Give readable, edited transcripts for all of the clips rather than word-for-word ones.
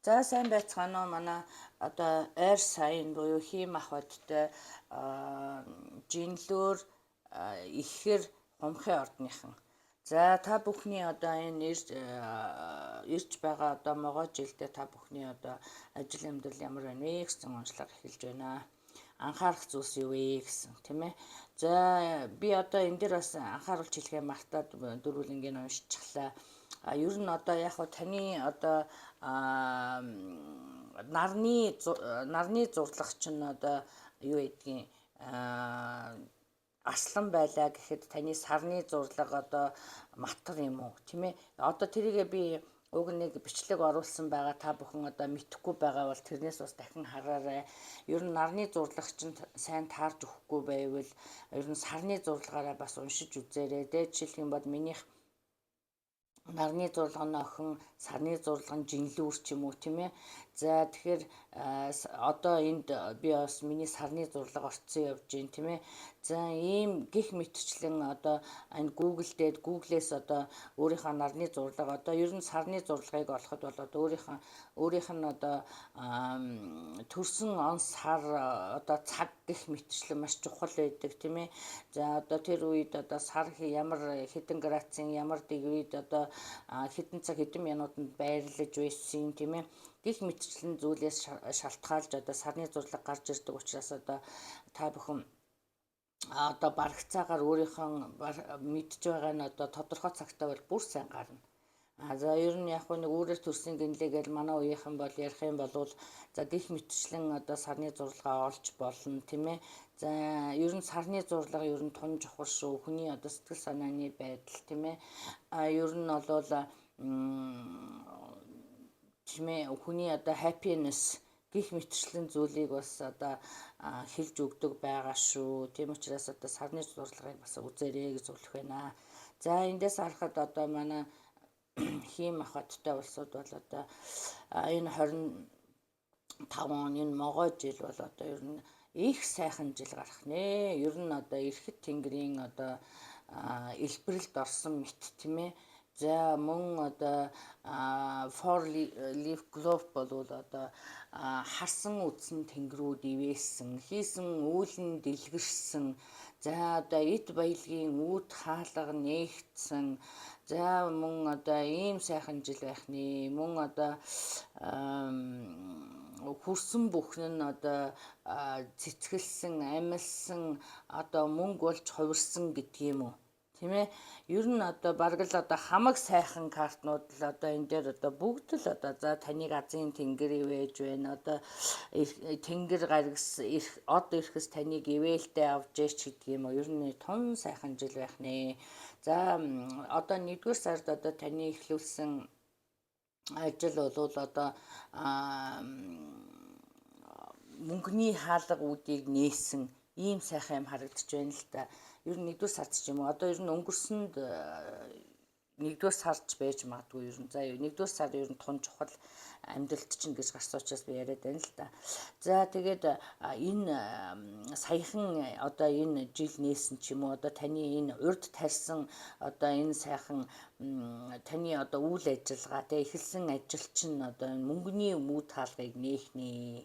За сайн байцгаана уу манай одоо ойр сайн буюу хийм ахвадтай жинлүүр ихээр хумхын ордныхан. За та бүхний одоо энэ ирж байгаа одоо могой жилдээ та бүхний одоо ажил амьдрал ямар байна вэ гэсэн онцлог эхэлж байна. Анхаарах зүйлс юу вэ гэсэн тийм ээ. За би одоо энэ дээр бас анхааруулж хэлэхээ мартаад дөрвөлнгийн уншчихлаа. Ер нь одоо яг хөө таны одоо нарны зурлах чинь одоо юу гэдгийг аслан байлаа гэхэд таны сарны зурлага одоо матар юм уу тийм ээ. Одоо тэрийгээ би уг нэг бичлэг оруулсан байгаа та бүхэн одоо мэдхгүй байгаа бол тэрнээс бас дахин хараарай. Ер нь нарны зурлах чинь сайн таарж өгөхгүй байвал ер нь сарны зурлагаараа бас уншиж үзээрэй. Жишээлх юм бол минийх нарны зурлага нь охин, сарны зурлага нь жинлүүр ч юм уу тийм ээ. За тэгэхээр одоо энд би бас миний сарны зурлага орцсон явж байна тийм ээ. За ийм гих мэтчлэн одоо энэ Google-ээс одоо өөрийнхөө нарны зурлага одоо ер нь сарны зурлагыг олоход бол одоо өөрийнх нь одоо төрсөн он сар одоо цаг гих мэтчлэн маш чухал байдаг тийм ээ. За одоо тэр үед одоо сар ямар хэдэн градусын ямар дэгрид одоо хэдэн цаг хэдэн минутанд байрлаж байсан тийм ээ. Гих мэтчлэн зүйлээс шалтгаалж одоо сарны зурлага гарч ирдэг учраас одоо та бүхэн одоо барагцаагаар өөрийнхөө мэдж байгаа нь одоо тодорхой цагтаа бол бүр сайн гарна. За ер нь яг нэг өөрөөр төрсөн гинлэгээл манай үеийнхэн бол ярих юм бол за гих мэтчлэн одоо сарны зурлагаа олж болно тийм ээ. За ер нь сарны зурлага ер нь том чухал шүү. Хүний одоо сэтгэл санааны байдал тийм ээ. Ер нь бол тийм ээ хүний одоо happiness гих мэтчлэн зүйлийг бас одоо хэлж өгдөг байгаа шүү. Тийм учраас одоо сарны зурлагыг бас үзээрэй гэж зөвлөх байна. За эндээс харахад одоо манай хийм ахвадтай улсууд бол одоо энэ 25 он энэ могой жил бол одоо ер нь их сайхан жил гарах нэ. Ер нь одоо Эрхэт тэнгэрийн одоо элбэрэлд орсон мэт тийм ээ. За мөн одоо four leaf clover болвол одоо харсан үдсэн тэнгэрүүд ивээсэн, хийсэн үүлэн дэлгэрсэн. За одоо эд баялагын үүд хаалга нээгдсэн. За мөн одоо ийм сайхан жил байх нэ. Мөн одоо хүрсэн бүхэн нь одоо цэцгэлсэн, амилсан, одоо мөнгө болж хувирсан гэдэг юм уу? Тийм ээ. Ер нь одоо бараг л одоо хамаг сайхан картнууд л одоо энэ дээр одоо бүгд л одоо за таныг азийн тэнгэр ивэж байна. Одоо тэнгэр гаргас од ирэхс таныг ивэлтэй авч ээч гэдэг юм уу. Ер нь тун сайхан жил байх нэ. За одоо 1-р сард одоо таны эхлүүлсэн ажил бол одоо мөнгөний хаалга үүдийг нээсэн ийм сайхан юм харагдаж байна л да. Ер нь 1-р сард ч юм уу. Одоо ер нь өнгөрсөнд 1-р сард байж магадгүй ер нь. За 1-р сар ер нь тун чухал амьдралд чинь гэж гарсан учраас би яриад байна л да. За тэгээд энэ саяхан одоо энэ жил нээсэн ч юм уу. Одоо таны энэ урд тарьсан одоо энэ сайхан таны одоо үйл ажиллагаа тэ эхэлсэн ажил чинь одоо мөнгөний мүүд хаалгыг нээх нэ.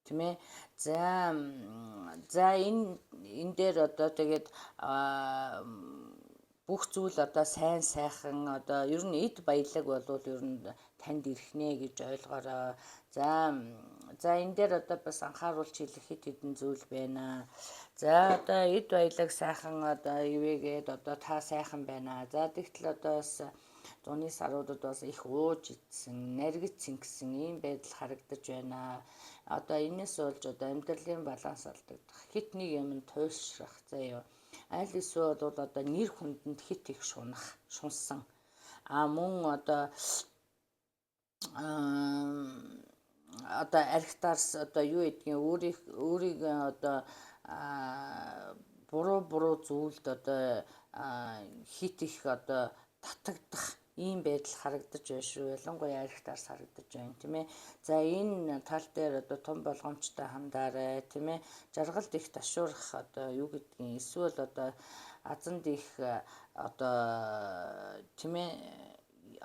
Тийм ээ. За энэ дээр одоо тэгээд бүх зүйл одоо сайн сайхан одоо ер нь эд баялаг болвол ер нь танд ирэх нэ гэж ойлгоорой. За энэ дээр одоо бас анхааруулж хэлэх хэд хэдэн зүйл байна. За одоо эд баялаг сайхан одоо ивэгээд одоо та сайхан байна. За тэгтэл одоо бас зуны саруудад бас их ууж идсэн, наргиж цэнгсэн ийм байдал харагдаж байна. Одоо энэс болж одоо амьдралын баланс алдагдах, хит нэг юм туйлшрах заяа. Аль эсвэл бол одоо нэр хүндэнд хит их шунсан. Мөн одоо архитарс одоо юу гэдгийг өөрийгөө одоо буруу зүйлд одоо хит их одоо татагдах ийм байдал харагдаж байна шүү. Ялангуяа архитарс харагдаж байна тийм ээ. За энэ тал дээр одоо том болгоомжтой хандаарай тийм ээ. Жаргалд их ташуурах одоо юу гэдгийг эсвэл одоо азанд их одоо тийм ээ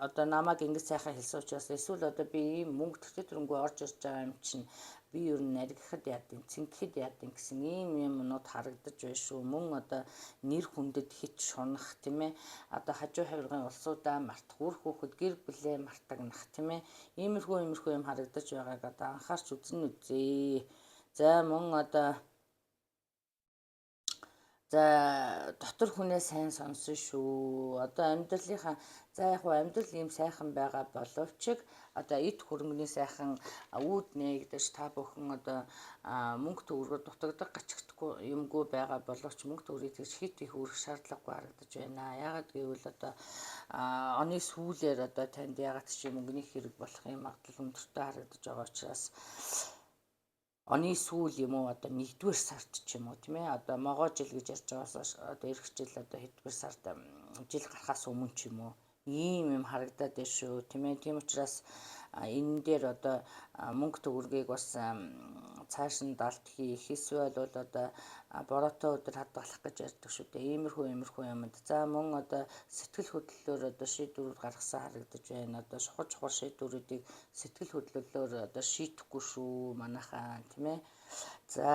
одоо намайг ингэж сайхан хэлсэн учраас эсвэл одоо би ийм мөнгө төртөд төрөнгөө орж ирж байгаа юм чинь би ер нь наригхад яадын цэнгэхэд яадын гэсэн ийм юмнууд харагдаж байна шүү. Мөн одоо нэр хүндэд хит шунах тийм ээ. Одоо хажуу хавиргын улсуудаа мартах, үр хүүхэд гэр бүлээ мартагнах тийм ээ. Иймэрхүү юм харагдаж байгааг одоо анхаарч үзэн үзье. За мөн одоо за дотор хүнээ сайн сонсон шүү. Одоо амьдралынхаа за яг хөө амьдрал ийм сайхан байгаа боловч одоо эд хөрөнгөний сайхан үүд нээгдэж та бүхэн одоо мөнгө төгрөгөөр дутагдах гачигдахгүй юмгүй байгаа боловч мөнгө төгрөгийг тэгж хит их өрөх шаардлагагүй харагдаж байна. Яагаад гэвэл одоо оны сүүлээр одоо танд яагаад ч мөнгөний хэрэг болох юм магадлал өндөртэй харагдаж байгаа учраас оны сүүл юм уу одоо 1-р сард ч юм уу тийм ээ одоо могоо жил гэж ярьж байгаас одоо эх жил одоо хэдгээр сард жил гарахаас өмнө ч юм уу ийм харагдаад байна шүү тийм ээ. Тийм учраас энэ дээр одоо мөнгө төгрөгийг бас цааш нь далд хийх эсвэл бол одоо бороотой өдөр хадгалах гэж ярьдаг шүү дээ. Иймэрхүү юмд. За мөн одоо сэтгэл хөдлөлөөр одоо шийдвэрүүд гаргасан харагдаж байна. Одоо чухал шийдвэрүүдийг сэтгэл хөдлөлөөр одоо шийдэхгүй шүү манайхаа тийм ээ. За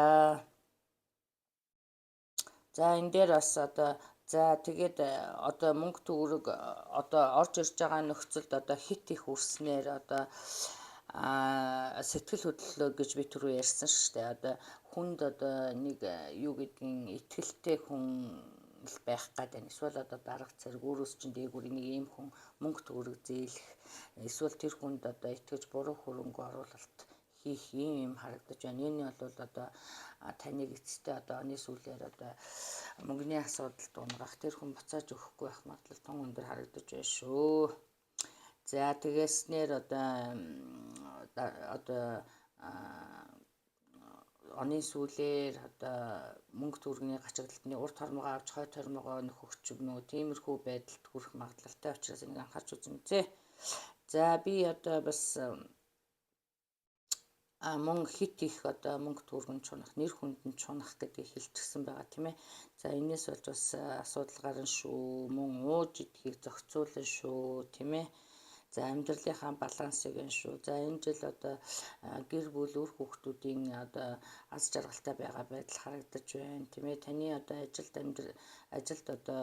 энэ дээр бас одоо за тэгээд одоо мөнгө төгрөг одоо орж ирж байгаа нөхцөлд одоо хит их үрснээр одоо сэтгэл хөдлөлөө гэж би түрүү ярьсан шүү дээ. Одоо хүнд одоо нэг юу гэдгийг итгэлтэй хүн байх гэдэг нь эсвэл одоо дарга зэрэг өөрөөс чинь дээгүүр нэг ийм хүн мөнгө төгрөг зээлэх эсвэл тэр хүнд одоо итгэж буруу хөрөнгө оруулалт хийх юм харагдаж байна. Энэ бол одоо таныг эцэстээ одоо оны сүүлээр одоо мөнгөний асуудалд унгах тэр хүн буцааж өгөхгүй байх магадлал тун өндөр харагдаж байна шүү. За тэгээснээр одоо оны сүүлээр одоо мөнгө төгрөгийн гачигдалтны урт хормогоо авч хойд хормогоо нөхөх ч юм уу тиймэрхүү байдалд хүрэх магадлалтай учраас энийг анхаарч үзэн үзье. За би одоо бас мөн хит их одоо мөнгө төгрөг чунах, нэр хүнд чунах гэдгийг хэлчихсэн байгаа тийм ээ. За энэс болж бас асуудал гарна шүү. Мөн ууж идэхийг зохицуулна шүү тийм ээ. За амьдралынхаа балансыг нь шүү. За энэ жил одоо гэр бүл үр хүүхдүүдийн одоо аз жаргалтай байгаа байдал харагдаж байна тийм ээ. Таны одоо ажилд одоо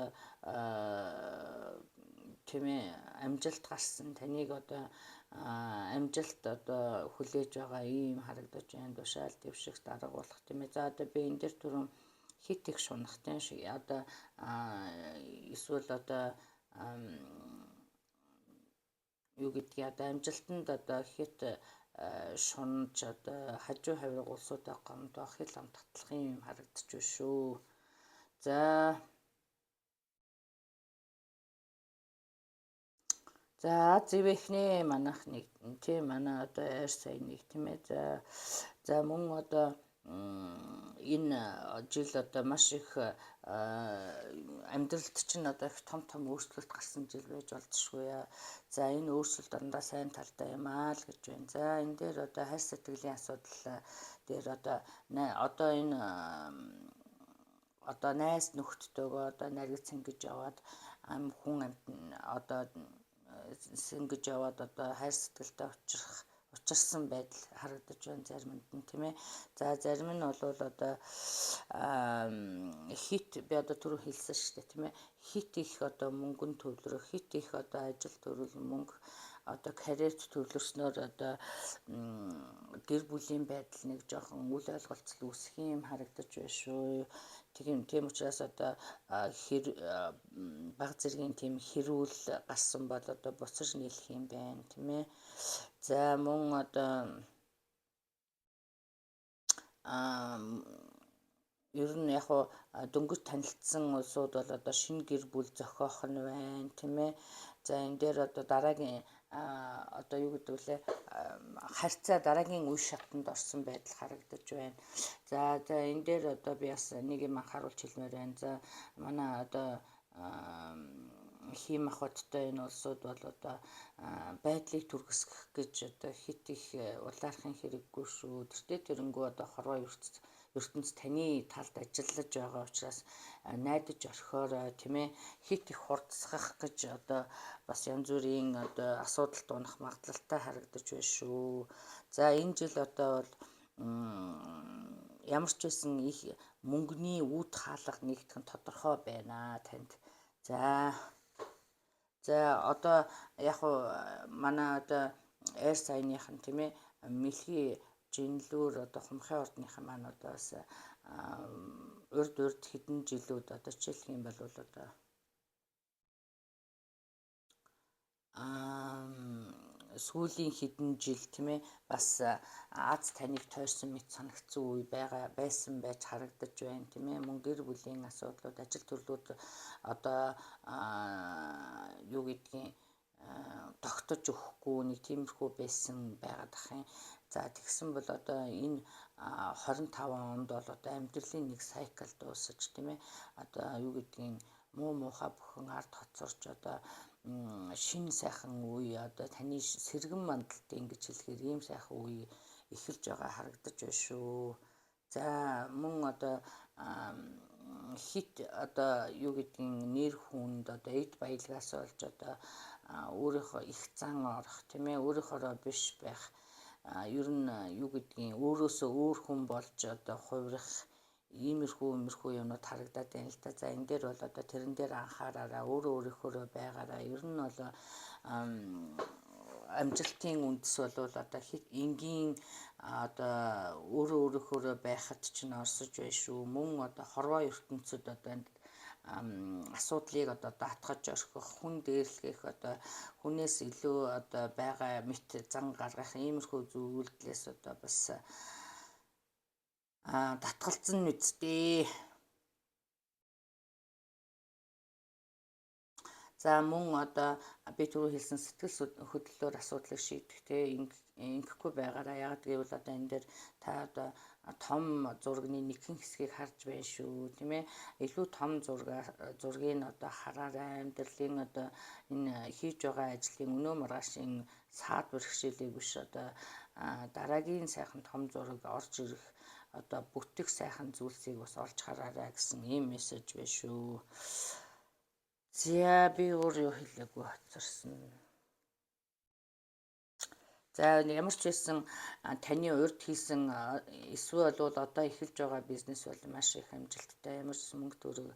тийм ээ амжилт гарсан таныг одоо амжилт одоо хүлээж байгаа ийм харагдаж байна. Тушаал дэвших дарга болох тийм ээ. За одоо би энэ дээр түрүүн хит их шунахтай шиг одоо эсвэл одоо юу гэдгийг одоо амжилтанд одоо хит шунж одоо хажуу хавирга улсуудаа гомдох хэл амтгалах юм харагдаж байна шүү. За зэвэхнээ манайх нэг тийм манай одоо ойр сайн нэг тийм ээ. За мөн одоо энэ жил одоо маш их амьдралд чинь одоо их том өөрчлөлт гарсан жил байж болзошгүй. За энэ өөрчлөлт орондоо сайн талтай юм аа л гэж байна. За энэ дээр одоо хайр сэтгэлийн асуудал дээр одоо энэ одоо найз нөхдөдөө одоо нарийн цэнгэж яваад хүн одоо сэнгэж яваад одоо хайр сэтгэлтэй учирсан байдал харагдаж байна заримд нь тийм ээ. За зарим нь бол одоо хит би одоо түрүү хэлсэн шүү дээ тийм ээ. Хит их одоо мөнгөн төвлөрөх, хит их одоо ажил төрөл мөнгө одоо карьерт төвлөрснөөр одоо гэр бүлийн байдал нэг жоохон үл ойлголцол үүсэх юм харагдаж байна шүү. Тийм учраас одоо бага зэргийн тийм хэрүүл гарсан бол одоо буцаж нийлэх юм байна тийм ээ. За мөн одоо ер нь яг дөнгөж танилцсан улсууд бол одоо шинэ гэр бүл зохиох нь байна тийм ээ. За энэ дээр одоо дараагийн одоо юу гэдэг вэ харьцаа дараагийн үе шатанд орсон байдал харагдаж байна. За энэ дээр одоо би бас нэг юм анхааруулж хэлмээр байна. За манай одоо хийм ахуйдтай энэ улсууд бол одоо байдлыг түргэсгэх гэж одоо хит их улаархын хэрэггүй шүү. Тэртээ тэрэнгүү одоо хорвоо ертөц ертөнц таны талд ажиллаж байгаа учраас найдаж орхиорой тийм ээ, хит их хурдсгах гэж одоо бас янз бүрийн одоо асуудалд унах магадлалтай харагдаж байна шүү. За энэ жил одоо бол ямар ч байсан их мөнгөний үүд хаалга нэгдэх нь тодорхой байна танд. За одоо яг уу манай одоо Air Sign-ийн тийм ээ мэлхий жинлүүр одоо хумхын ордныхан маань одоо бас урд хэдэн жилүүд одоо жишээлх юм бол одоо сүүлийн хэдэн жил тийм ээ бас Аз таныг тойрсон мэт санагдсан үе байсан байж харагдаж байна тийм ээ. Мөн гэр бүлийн асуудлууд, ажил төрлүүд одоо юу гэдгийг тогтож өгөхгүй нэг тиймэрхүү байсан байгаад ахын. За тэгсэн бол одоо энэ 25 онд бол одоо амьдралын нэг сайкл дуусаж тийм ээ. Одоо юу гэдгийг муу муухай бүхэн ард хоцорч одоо шинэ сайхан үе одоо таны сэргэн мандалд ингэж хэлэхээр ийм сайхан үе эхэлж байгаа харагдаж байна шүү. За мөн одоо хит одоо юу гэдгийг нэр хүнд одоо эд баялгаас болж одоо өөрийнхөө их зан орох тийм ээ, өөрийнхоороо биш байх ер нь юу гэдгийг өөрөөсөө өөр хүн болж одоо хувирах иймэрхүү юмнууд харагдаад байна л да. За энэ дээр бол одоо тэрэн дээр анхаараараа өөрийнхөө байгаараа ер нь бол амжилтын үндэс бол одоо энгийн одоо өөрийнхөө байхад ч н орсож байна шүү. Мөн одоо хорвоо ертөнцид одоо асуудлыг одоо даатгаж орхих, хүн дээрлэх одоо хүнээс илүү одоо байгаа мэт зан гаргах иймэрхүү зүйлээс одоо бас татгалзсан нь үсттэй. За мөн одоо би түрүү хэлсэн сэтгэл хөдлөлөөр асуудлыг шийдэх те ингэхгүй байгаараа. Яг гэвэл одоо энэ дээр та одоо том зургийн нэгэн хэсгийг харж байна шүү тийм ээ. Илүү том зургийг одоо хараарай. Амьдралын одоо энэ хийж байгаа ажлын өнөө маргаашийн саад бэрхшээлийг биш одоо дараагийн сайхан том зураг орж ирэх одоо бүтэх сайхан зүйлсийг бас олж хараарай гэсэн ийм мессеж байна шүү. За би өөр юу хэлээгүй хоцорсон. За ямар ч байсан таны урд хийсэн эсвэл бол одоо эхэлж байгаа бизнес бол маш их амжилттай. Ямар ч мөнгө төгрөг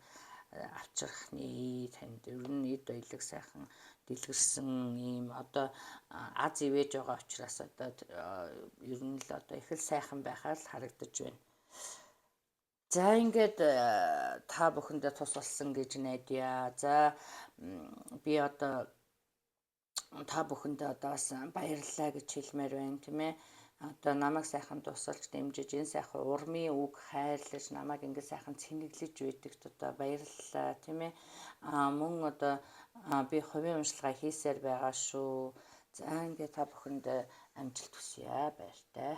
авчрахны танд ер нь эд баялаг сайхан дэлгэрсэн ийм одоо аз ивэж байгаа учраас одоо ер нь л одоо их л сайхан байхаар л харагдаж байна. За ингээд та бүхэндээ тус болсон гэж найдая. За би одоо та бүхэндээ одоо бас баярлалаа гэж хэлмээр байна тийм ээ. Одоо намайг сайхан тусалж дэмжиж энэ сайхан урмын үг хайрлаж намайг ингээд сайхан цэнэглэж байдагт одоо баярлалаа тийм ээ. Мөн одоо би хувийн уншилгаа хийсээр байгаа шүү. За ингээд та бүхэнд амжилт хүсье. Баяртай.